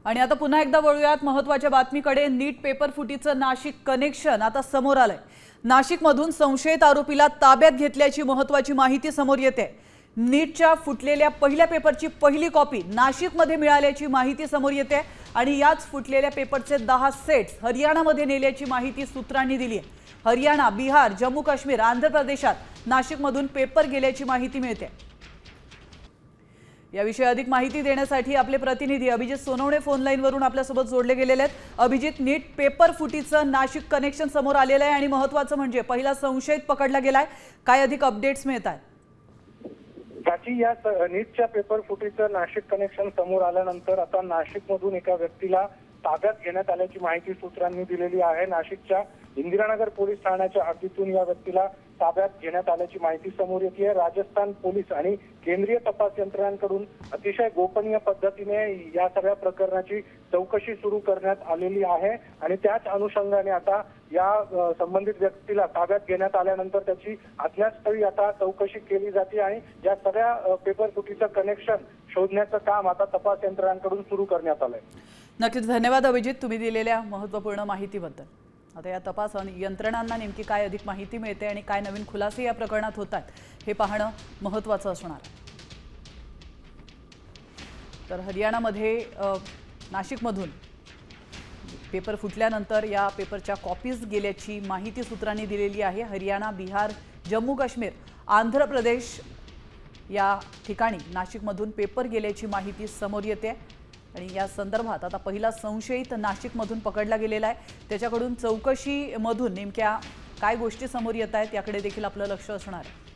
आणि आता पुन्हा एकदा वळूयात महत्त्वाच्या बातमीकडे। नीट पेपर फुटीचं नाशिक कनेक्शन आता समोर आलंय। नाशिकमधून संशयित आरोपीला ताब्यात घेतल्याची महत्त्वाची माहिती समोर येते। नीटच्या फुटलेल्या पहिल्या पेपरची पहिली कॉपी नाशिकमध्ये मिळाल्याची माहिती समोर येते आणि याच फुटलेल्या पेपरचे 10 सेट्स हरियाणामध्ये नेल्याची माहिती सूत्रांनी दिली आहे। हरियाणा, बिहार, जम्मू काश्मीर, आंध्र प्रदेशात नाशिकमधून पेपर गेल्याची माहिती मिळते। याविषयी अधिक माहिती देण्यासाठी आपले प्रतिनिधी अभिजित सोनवणे फोन लाईन वरून आपल्यासोबत जोडले गेलेले आहेत। अभिजित, नीट पेपर फुटीचं नाशिक कनेक्शन समोर आलेलं आहे आणि महत्त्वाचं म्हणजे पहिला संशयित पकडला गेलाय। काय अधिक अपडेट्स मिळतात? त्याची या नीटच्या पेपर फुटीचं नाशिक कनेक्शन समोर आल्यानंतर आता नाशिकमधून एका व्यक्तीला ताब्यात घेण्यात आल्याची माहिती सूत्रांनी दिलेली आहे। नाशिकच्या इंदिरानगर पोलीस ठाण्याच्या हद्दीतून या व्यक्तीला ताब्यात घेण्यात आल्याची माहिती समोर येते। राजस्थान पोलीस आणि केंद्रीय तपास यंत्रणांकडून अतिशय गोपनीय पद्धतीने या सगळ्या प्रकरणाची चौकशी सुरू करण्यात आलेली आहे आणि त्याच अनुषंगाने आता या संबंधित व्यक्तीला ताब्यात घेण्यात आल्यानंतर त्याची अज्ञातस्थळी आता चौकशी केली जाते आणि या सगळ्या पेपर फुटीचं कनेक्शन शोधण्याचं काम आता तपास यंत्रणांकडून सुरू करण्यात आलंय। नक्कीच धन्यवाद अभिजित, तुम्ही दिलेल्या महत्त्वपूर्ण माहितीबद्दल। आता या तपास यंत्रणांना नेमकी काय अधिक माहिती मिळते आणि काय नवीन खुलासे या प्रकरणात होतात हे पाहणं महत्त्वाचं असणार आहे। तर हरियाणामध्ये नाशिकमधून पेपर फुटल्यानंतर या पेपरच्या कॉपीज गेल्याची माहिती सूत्रांनी दिलेली आहे। हरियाणा, बिहार, जम्मू काश्मीर, आंध्र प्रदेश या ठिकाणी नाशिकमधून पेपर गेल्याची माहिती समोर येते आणि या संदर्भात आता पहिला संशयित नाशिकमधून पकडला गेलेला आहे। त्याच्याकडून चौकशीमधून नेमक्या काय गोष्टी समोर येत आहेत याकडे देखील आपलं लक्ष असणार आहे।